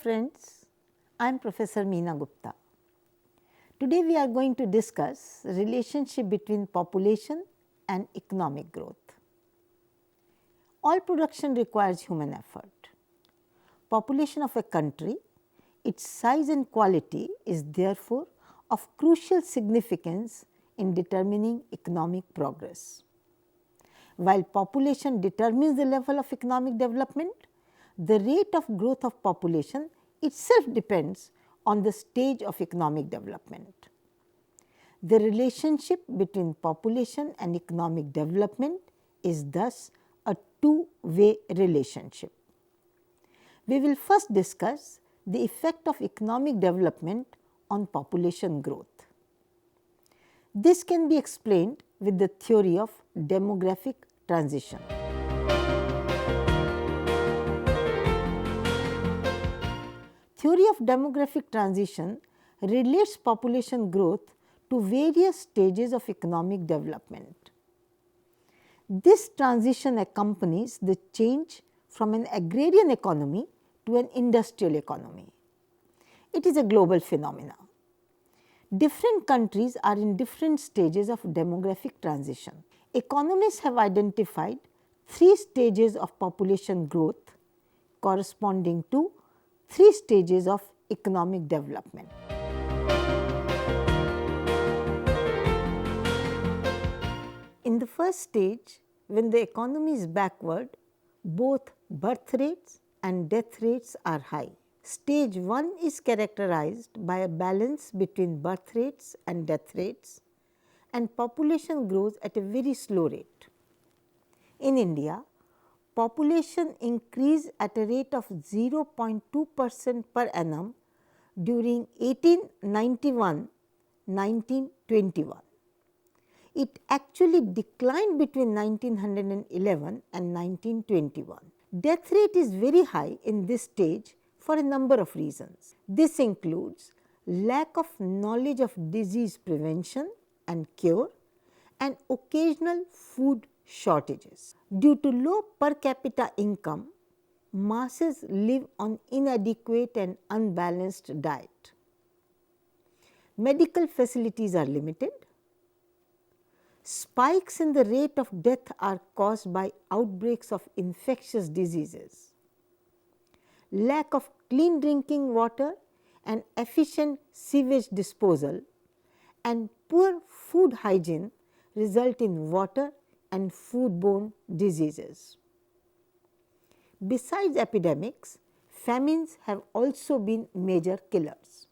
friends, I am Professor Meena Gupta. Today we are going to discuss relationship between population and economic growth. All production requires human effort. Population of a country, its size and quality is therefore of crucial significance in determining economic progress. While population determines the level of economic development, the rate of growth of population itself depends on the stage of economic development. The relationship between population and economic development is thus a two-way relationship. We will first discuss the effect of economic development on population growth. This can be explained with the theory of demographic transition. Theory of demographic transition relates population growth to various stages of economic development. This transition accompanies the change from an agrarian economy to an industrial economy. It is a global phenomenon. Different countries are in different stages of demographic transition. Economists have identified 3 stages of population growth corresponding to 3 stages of economic development. In the first stage, when the economy is backward, both birth rates and death rates are high. Stage 1 is characterized by a balance between birth rates and death rates, and population grows at a very slow rate. In India, population increased at a rate of 0.2% per annum during 1891-1921. It actually declined between 1911 and 1921. Death rate is very high in this stage for a number of reasons. This includes lack of knowledge of disease prevention and cure and occasional food shortages. Due to low per capita income, masses live on inadequate and unbalanced diet. Medical facilities are limited. Spikes in the rate of death are caused by outbreaks of infectious diseases. Lack of clean drinking water and efficient sewage disposal and poor food hygiene result in water and foodborne diseases. Besides epidemics, famines have also been major killers.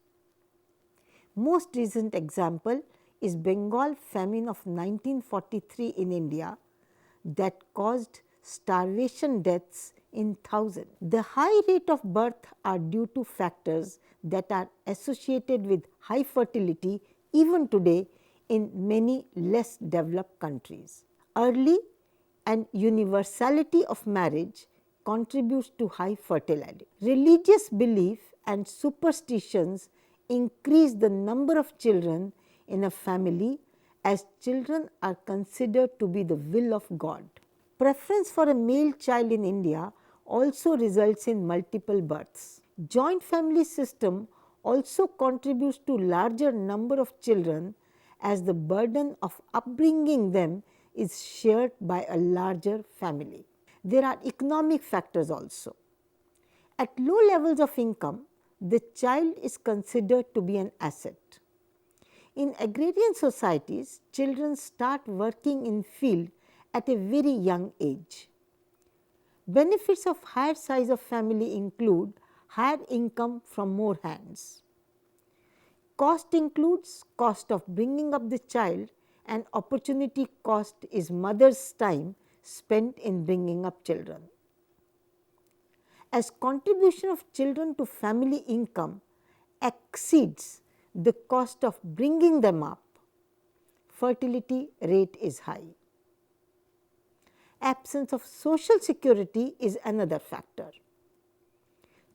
Most recent example is Bengal famine of 1943 in India that caused starvation deaths in thousands. The high rate of birth are due to factors that are associated with high fertility even today in many less developed countries. Early and universality of marriage contributes to high fertility. Religious belief and superstitions increase the number of children in a family as children are considered to be the will of God. Preference for a male child in India also results in multiple births. Joint family system also contributes to larger number of children as the burden of upbringing them is shared by a larger family. There are economic factors also. At low levels of income, the child is considered to be an asset. In agrarian societies, children start working in field at a very young age. Benefits of higher size of family include higher income from more hands. Cost includes cost of bringing up the child, and opportunity cost is mother's time spent in bringing up children. As contribution of children to family income exceeds the cost of bringing them up, fertility rate is high. Absence of social security is another factor.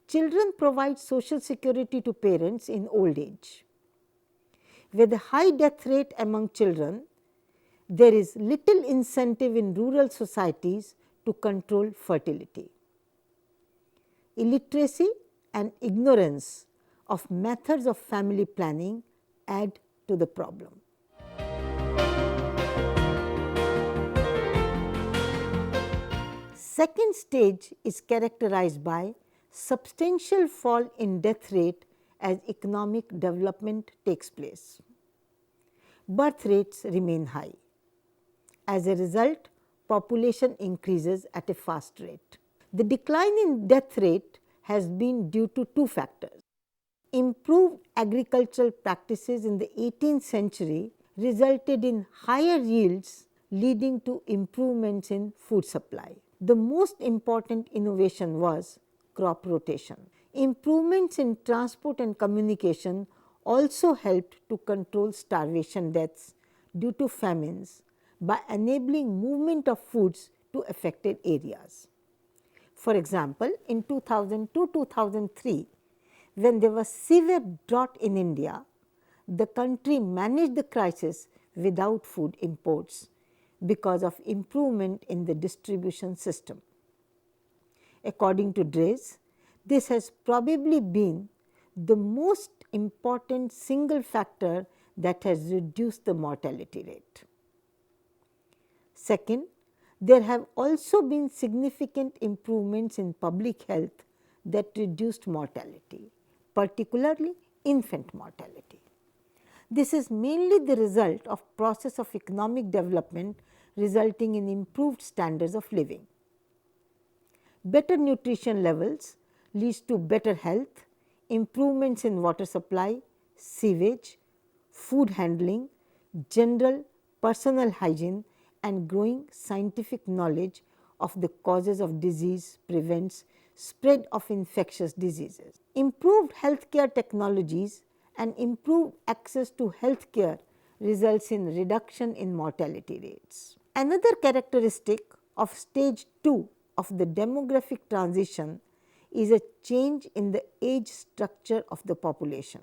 Children provide social security to parents in old age. With a high death rate among children, there is little incentive in rural societies to control fertility. Illiteracy and ignorance of methods of family planning add to the problem. Second stage is characterized by substantial fall in death rate as economic development takes place. Birth rates remain high. As a result, population increases at a fast rate. The decline in death rate has been due to two factors. Improved agricultural practices in the 18th century resulted in higher yields, leading to improvements in food supply. The most important innovation was crop rotation. Improvements in transport and communication also helped to control starvation deaths due to famines by enabling movement of foods to affected areas. For example, in 2002-2003, when there was severe drought in India, the country managed the crisis without food imports because of improvement in the distribution system. According to Drees, this has probably been the most important single factor that has reduced the mortality rate. Second, there have also been significant improvements in public health that reduced mortality, particularly infant mortality. This is mainly the result of process of economic development resulting in improved standards of living. Better nutrition levels leads to better health, improvements in water supply, sewage, food handling, general personal hygiene and growing scientific knowledge of the causes of disease prevents spread of infectious diseases. Improved healthcare technologies and improved access to healthcare results in reduction in mortality rates. Another characteristic of stage 2 of the demographic transition is a change in the age structure of the population.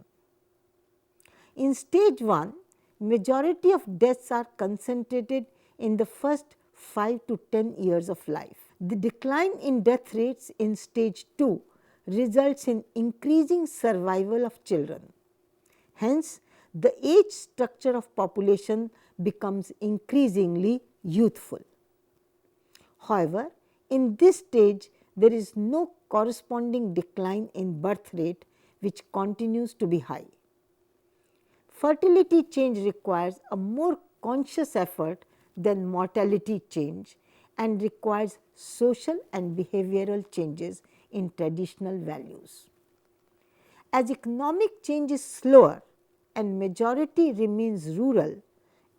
In stage 1, majority of deaths are concentrated in the first 5 to 10 years of life. The decline in death rates in stage 2 results in increasing survival of children. Hence, the age structure of population becomes increasingly youthful. However, in this stage, there is no corresponding decline in birth rate which continues to be high. Fertility change requires a more conscious effort than mortality change and requires social and behavioral changes in traditional values. As economic change is slower and majority remains rural,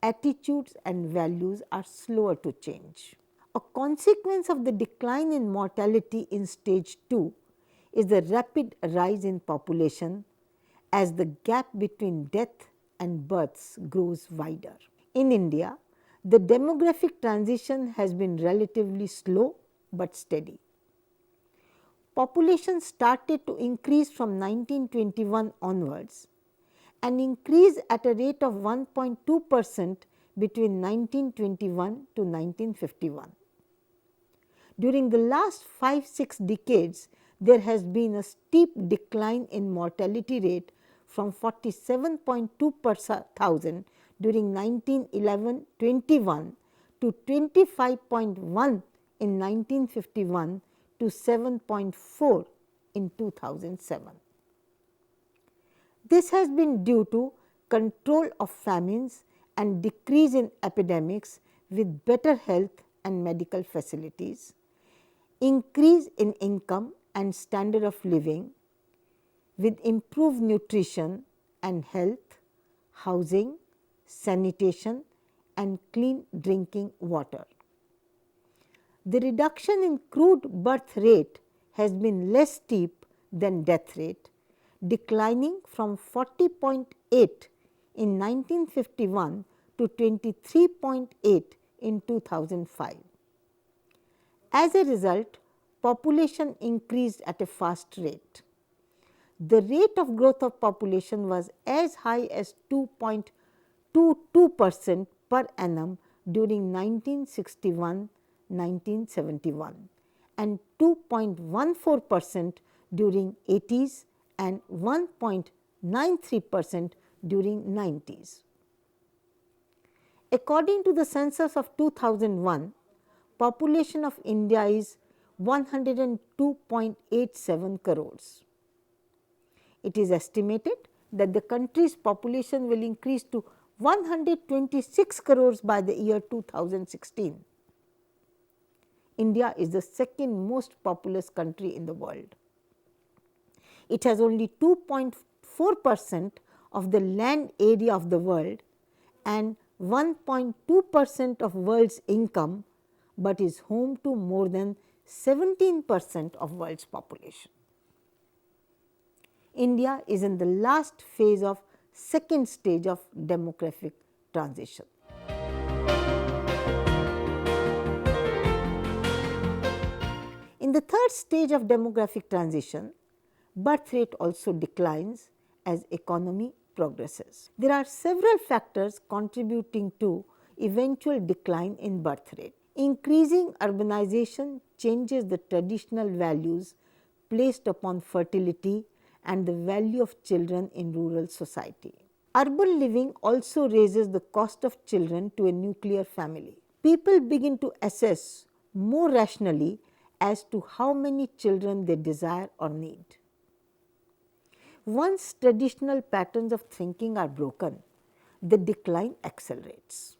attitudes and values are slower to change. A consequence of the decline in mortality in stage 2 is the rapid rise in population as the gap between death and births grows wider. In India, the demographic transition has been relatively slow but steady. Population started to increase from 1921 onwards and increased at a rate of 1.2% between 1921 to 1951. During the last 5-6 decades, there has been a steep decline in mortality rate from 47.2 per thousand during 1911-21 to 25.1 in 1951 to 7.4 in 2007. This has been due to control of famines and decrease in epidemics with better health and medical facilities, increase in income and standard of living with improved nutrition and health, housing, sanitation and clean drinking water. The reduction in crude birth rate has been less steep than death rate, declining from 40.8 in 1951 to 23.8 in 2005. As a result, population increased at a fast rate. The rate of growth of population was as high as 2.22% per annum during 1961-1971 and 2.14% during 80s and 1.93% during 90s. According to the census of 2001, population of India is 102.87 crores. It is estimated that the country's population will increase to 126 crores by the year 2016. India is the second most populous country in the world. It has only 2.4% of the land area of the world and 1.2% of world's income, but is home to more than 17% of world's population. India is in the last phase of second stage of demographic transition. In the third stage of demographic transition, birth rate also declines as economy progresses. There are several factors contributing to eventual decline in birth rate. Increasing urbanization changes the traditional values placed upon fertility and the value of children in rural society. Urban living also raises the cost of children to a nuclear family. People begin to assess more rationally as to how many children they desire or need. Once traditional patterns of thinking are broken, the decline accelerates.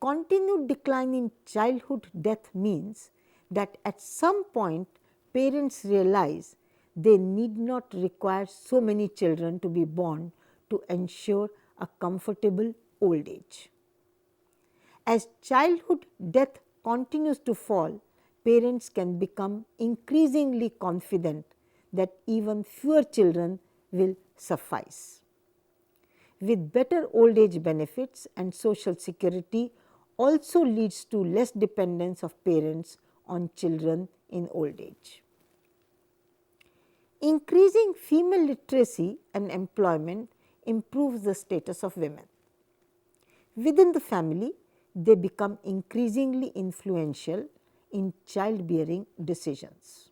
Continued decline in childhood death means that at some point parents realize they need not require so many children to be born to ensure a comfortable old age. As childhood death continues to fall, parents can become increasingly confident that even fewer children will suffice. With better old age benefits and social security also leads to less dependence of parents on children in old age. Increasing female literacy and employment improves the status of women. Within the family, they become increasingly influential in childbearing decisions.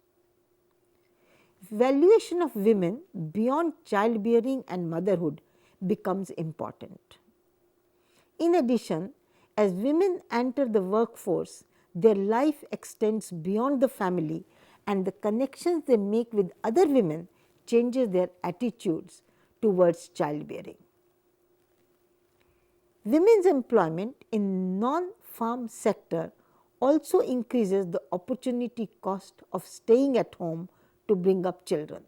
Valuation of women beyond childbearing and motherhood becomes important. In addition, as women enter the workforce, their life extends beyond the family and the connections they make with other women changes their attitudes towards childbearing. Women's employment in non-farm sector also increases the opportunity cost of staying at home to bring up children.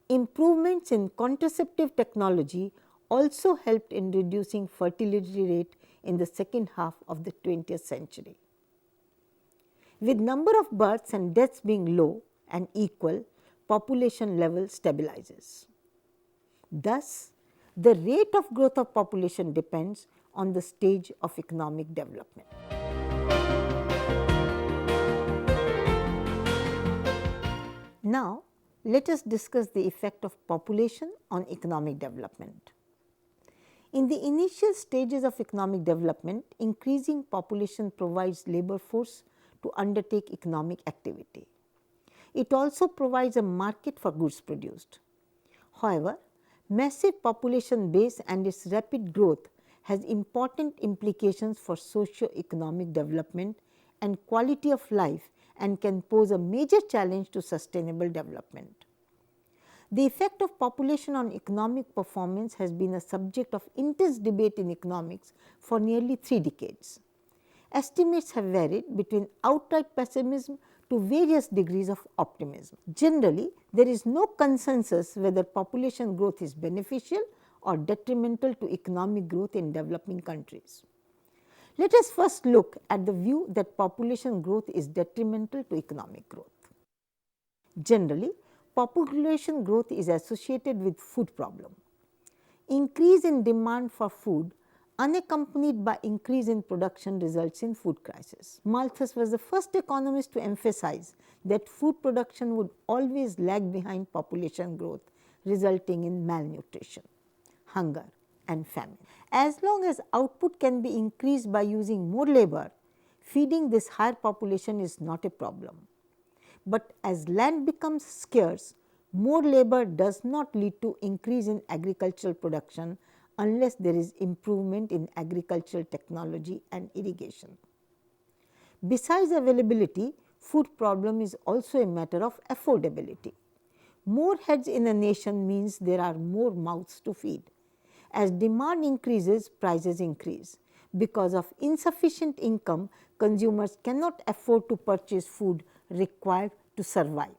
Improvements in contraceptive technology also helped in reducing fertility rate in the second half of the 20th century. With number of births and deaths being low and equal, population level stabilizes. Thus, the rate of growth of population depends on the stage of economic development. Now, let us discuss the effect of population on economic development. In the initial stages of economic development, increasing population provides labor force to undertake economic activity. It also provides a market for goods produced. However, massive population base and its rapid growth has important implications for socio-economic development and quality of life and can pose a major challenge to sustainable development. The effect of population on economic performance has been a subject of intense debate in economics for nearly 3 decades. Estimates have varied between outright pessimism to various degrees of optimism. Generally, there is no consensus whether population growth is beneficial or detrimental to economic growth in developing countries. Let us first look at the view that population growth is detrimental to economic growth. Generally, population growth is associated with food problem. Increase in demand for food unaccompanied by increase in production results in food crisis. Malthus was the first economist to emphasize that food production would always lag behind population growth, resulting in malnutrition, hunger and famine. As long as output can be increased by using more labor, feeding this higher population is not a problem. But as land becomes scarce, more labor does not lead to increase in agricultural production unless there is improvement in agricultural technology and irrigation. Besides availability, food problem is also a matter of affordability. More heads in a nation means there are more mouths to feed. As demand increases, prices increase. Because of insufficient income, consumers cannot afford to purchase food required to survive.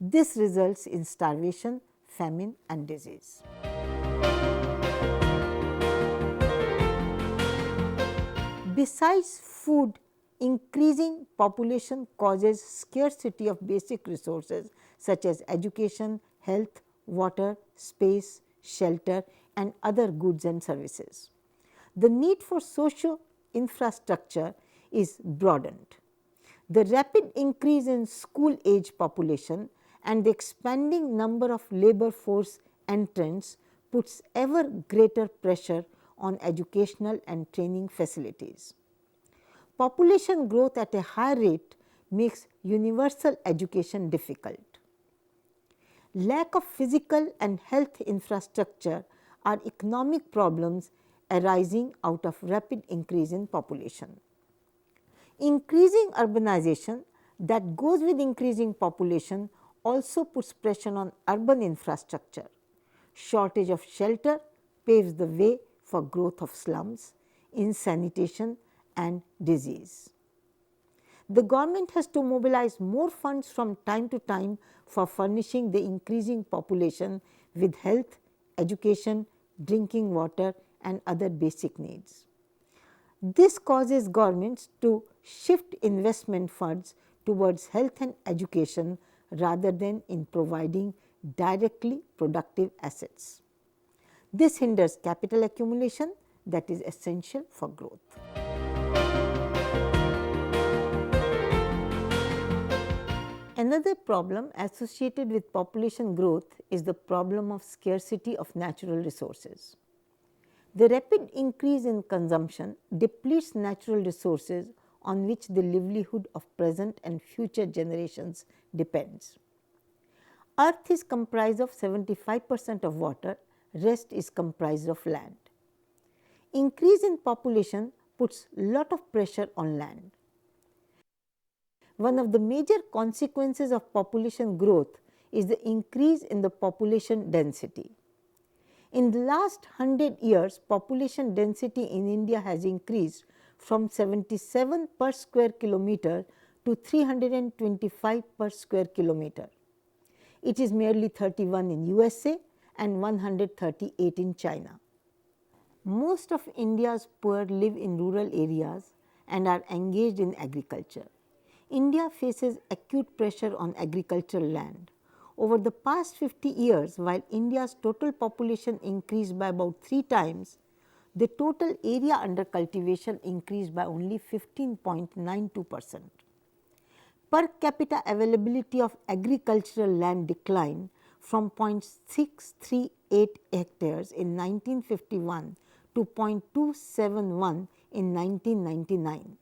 This results in starvation, famine and disease. Besides food, increasing population causes scarcity of basic resources such as education, health, water, space, shelter and other goods and services. The need for socio infrastructure is broadened. The rapid increase in school age population and the expanding number of labor force entrants puts ever greater pressure on educational and training facilities. Population growth at a high rate makes universal education difficult. Lack of physical and health infrastructure are economic problems arising out of rapid increase in population. Increasing urbanization that goes with increasing population also puts pressure on urban infrastructure. Shortage of shelter paves the way for growth of slums, insanitation and disease. The government has to mobilize more funds from time to time for furnishing the increasing population with health, education, drinking water and other basic needs. This causes governments to shift investment funds towards health and education rather than in providing directly productive assets. This hinders capital accumulation that is essential for growth. Another problem associated with population growth is the problem of scarcity of natural resources. The rapid increase in consumption depletes natural resources on which the livelihood of present and future generations depends. Earth is comprised of 75% of water, rest is comprised of land. Increase in population puts lot of pressure on land. One of the major consequences of population growth is the increase in the population density. In the last 100 years, population density in India has increased from 77 per square kilometer to 325 per square kilometer. It is merely 31 in USA and 138 in China. Most of India's poor live in rural areas and are engaged in agriculture. India faces acute pressure on agricultural land. Over the past 50 years, while India's total population increased by about 3 times, the total area under cultivation increased by only 15.92%. Per capita availability of agricultural land declined from 0.638 hectares in 1951 to 0.271 in 1999.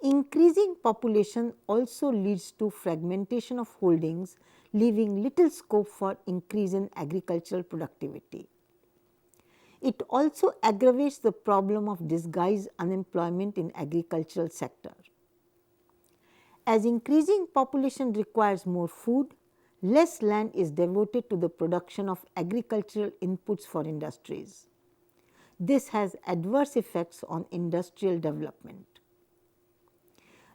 Increasing population also leads to fragmentation of holdings, leaving little scope for increase in agricultural productivity. It also aggravates the problem of disguised unemployment in agricultural sector. As increasing population requires more food, less land is devoted to the production of agricultural inputs for industries. This has adverse effects on industrial development.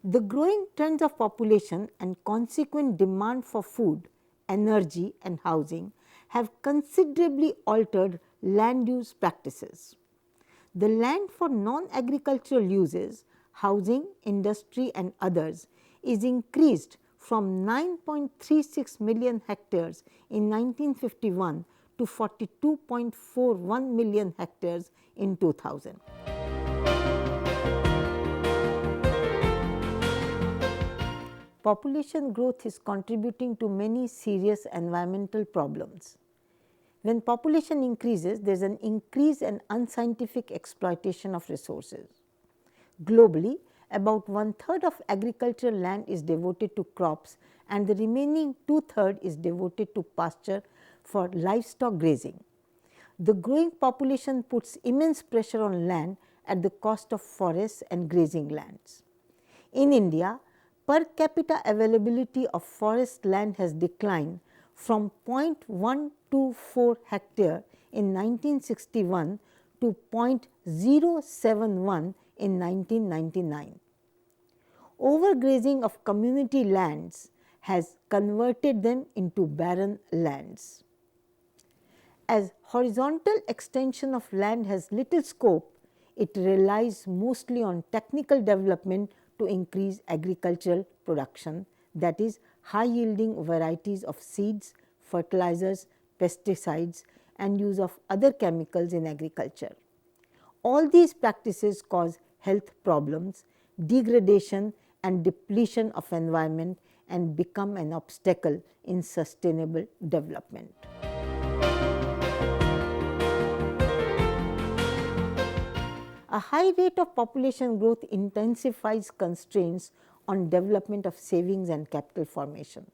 The growing trends of population and consequent demand for food, energy and housing have considerably altered land use practices. The land for non-agricultural uses, housing, industry and others is increased from 9.36 million hectares in 1951 to 42.41 million hectares in 2000. Population growth is contributing to many serious environmental problems. When population increases, there is an increase in unscientific exploitation of resources. Globally, about 1/3 of agricultural land is devoted to crops and the remaining 2/3 is devoted to pasture for livestock grazing. The growing population puts immense pressure on land at the cost of forests and grazing lands. In India, per capita availability of forest land has declined from 0.124 hectare in 1961 to 0.071 in 1999. Overgrazing of community lands has converted them into barren lands. As horizontal extension of land has little scope, it relies mostly on technical development to increase agricultural production, that is, high yielding varieties of seeds, fertilizers, pesticides, and use of other chemicals in agriculture. All these practices cause health problems, degradation and depletion of environment, and become an obstacle in sustainable development. A high rate of population growth intensifies constraints on development of savings and capital formation.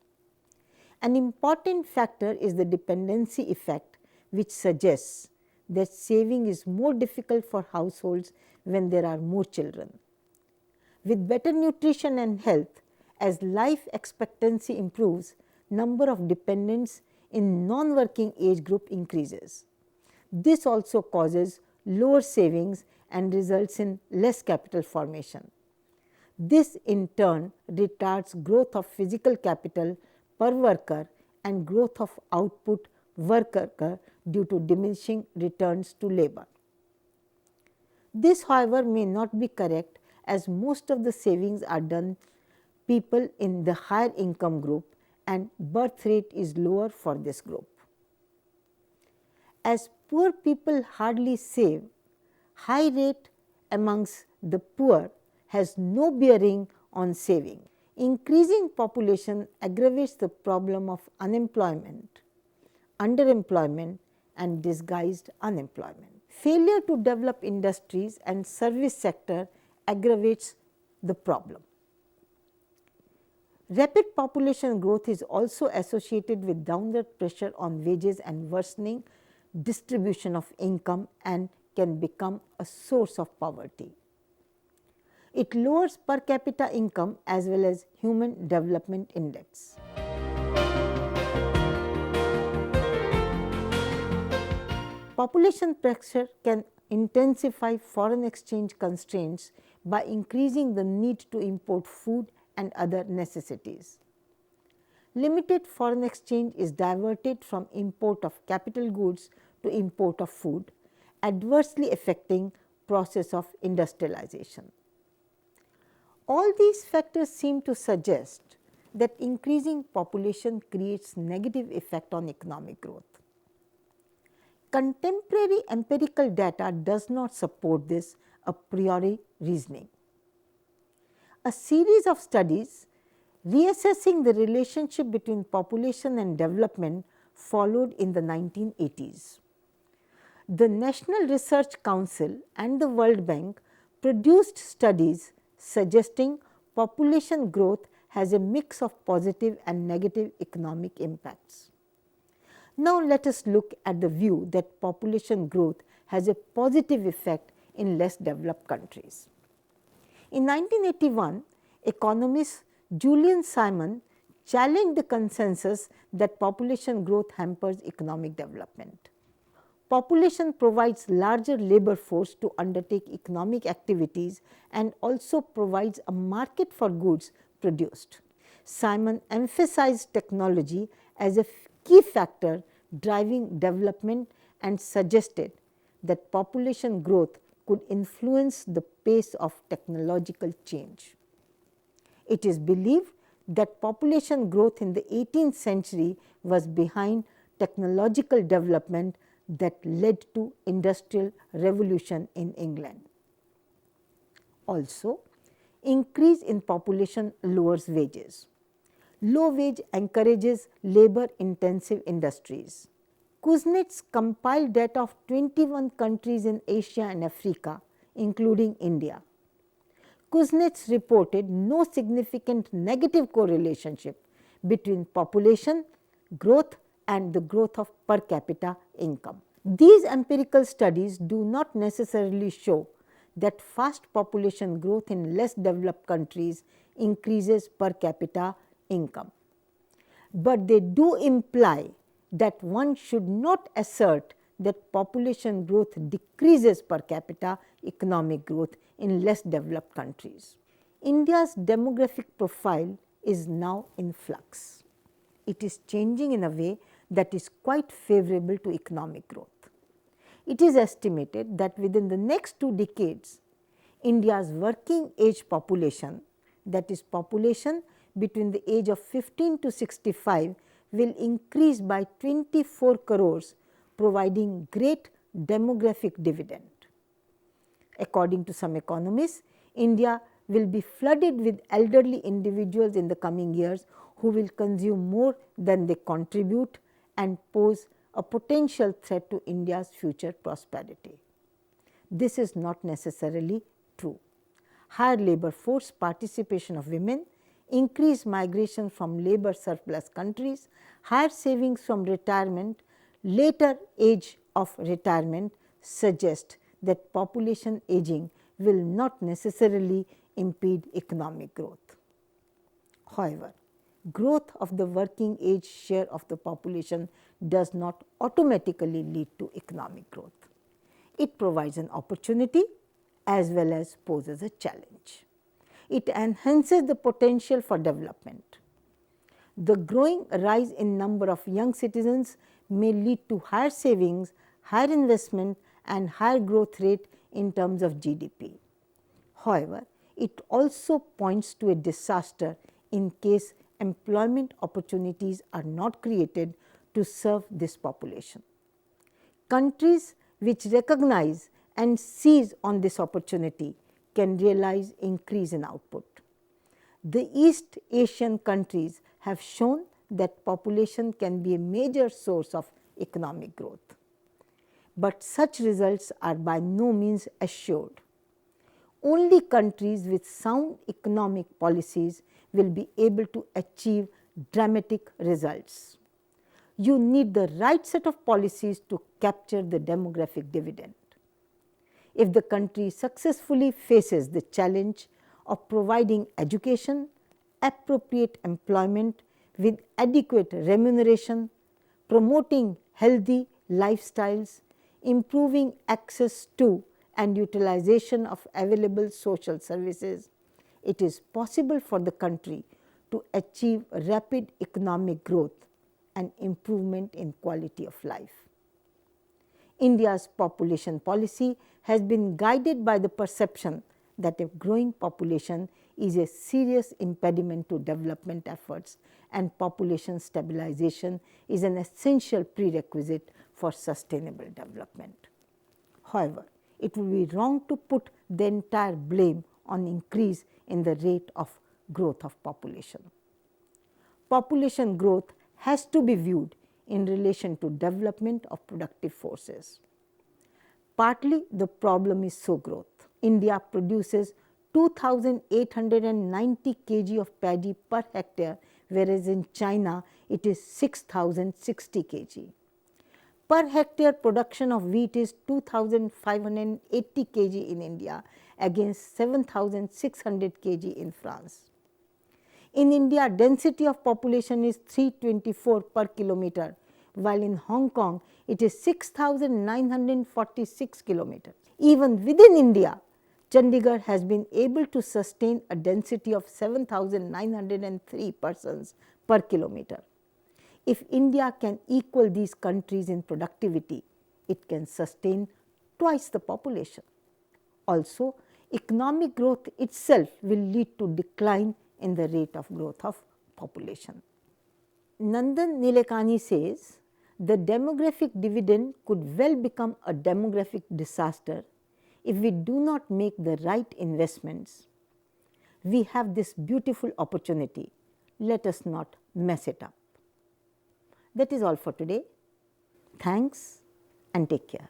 An important factor is the dependency effect, which suggests that saving is more difficult for households when there are more children. With better nutrition and health, as life expectancy improves, number of dependents in non-working age group increases. This also causes lower savings and results in less capital formation. This in turn retards growth of physical capital per worker and growth of output worker due to diminishing returns to labor. This, however, may not be correct, as most of the savings are done people in the higher income group and birth rate is lower for this group. As poor people hardly save, high rate amongst the poor has no bearing on saving. Increasing population aggravates the problem of unemployment, underemployment, and disguised unemployment. Failure to develop industries and service sector aggravates the problem. Rapid population growth is also associated with downward pressure on wages and worsening distribution of income and can become a source of poverty. It lowers per capita income as well as Human Development Index. Population pressure can intensify foreign exchange constraints by increasing the need to import food and other necessities. Limited foreign exchange is diverted from import of capital goods to import of food, adversely affecting process of industrialization. All these factors seem to suggest that increasing population creates negative effect on economic growth. Contemporary empirical data does not support this a priori reasoning. A series of studies reassessing the relationship between population and development followed in the 1980s. The National Research Council and the World Bank produced studies suggesting population growth has a mix of positive and negative economic impacts. Now, let us look at the view that population growth has a positive effect in less developed countries. In 1981, economist Julian Simon challenged the consensus that population growth hampers economic development. Population provides larger labor force to undertake economic activities and also provides a market for goods produced. Simon emphasized technology as a key factor driving development and suggested that population growth could influence the pace of technological change. It is believed that population growth in the 18th century was behind technological development that led to industrial revolution in England. Also, increase in population lowers wages. Low wage encourages labor intensive industries. Kuznets compiled data of 21 countries in Asia and Africa, including India. Kuznets reported no significant negative correlation between population growth and the growth of per capita income. These empirical studies do not necessarily show that fast population growth in less developed countries increases per capita income, but they do imply that one should not assert that population growth decreases per capita economic growth in less developed countries. India's demographic profile is now in flux. It is changing in a way that is quite favorable to economic growth. It is estimated that within the next 2 decades, India's working age population, that is population between the age of 15 to 65, will increase by 24 crores, providing great demographic dividend. According to some economists, India will be flooded with elderly individuals in the coming years who will consume more than they contribute and pose a potential threat to India's future prosperity. This is not necessarily true. Higher labor force participation of women, increased migration from labor surplus countries, higher savings from retirement, later age of retirement suggest that population aging will not necessarily impede economic growth. However, growth of the working age share of the population does not automatically lead to economic growth. It provides an opportunity as well as poses a challenge. It enhances the potential for development. The growing rise in number of young citizens may lead to higher savings, higher investment and higher growth rate in terms of GDP. However, it also points to a disaster in case employment opportunities are not created to serve this population. Countries which recognize and seize on this opportunity can realize increase in output. The East Asian countries have shown that population can be a major source of economic growth, but such results are by no means assured. Only countries with sound economic policies will be able to achieve dramatic results. You need the right set of policies to capture the demographic dividend. If the country successfully faces the challenge of providing education, appropriate employment with adequate remuneration, promoting healthy lifestyles, improving access to and utilization of available social services, it is possible for the country to achieve rapid economic growth and improvement in quality of life. India's population policy has been guided by the perception that a growing population is a serious impediment to development efforts and population stabilization is an essential prerequisite for sustainable development. However, it would be wrong to put the entire blame on increase in the rate of growth of population. Population growth has to be viewed in relation to development of productive forces. Partly the problem is sow growth. India produces 2,890 kg of paddy per hectare, whereas in China it is 6,060 kg. Per hectare production of wheat is 2,580 kg in India against 7,600 kg in France. In India, density of population is 324 per kilometer, while in Hong Kong it is 6,946 kilometers. Even within India, Chandigarh has been able to sustain a density of 7,903 persons per kilometer. If India can equal these countries in productivity, it can sustain twice the population. Also, economic growth itself will lead to decline in the rate of growth of population. Nandan Nilekani says, the demographic dividend could well become a demographic disaster if we do not make the right investments. We have this beautiful opportunity. Let us not mess it up. That is all for today. Thanks and take care.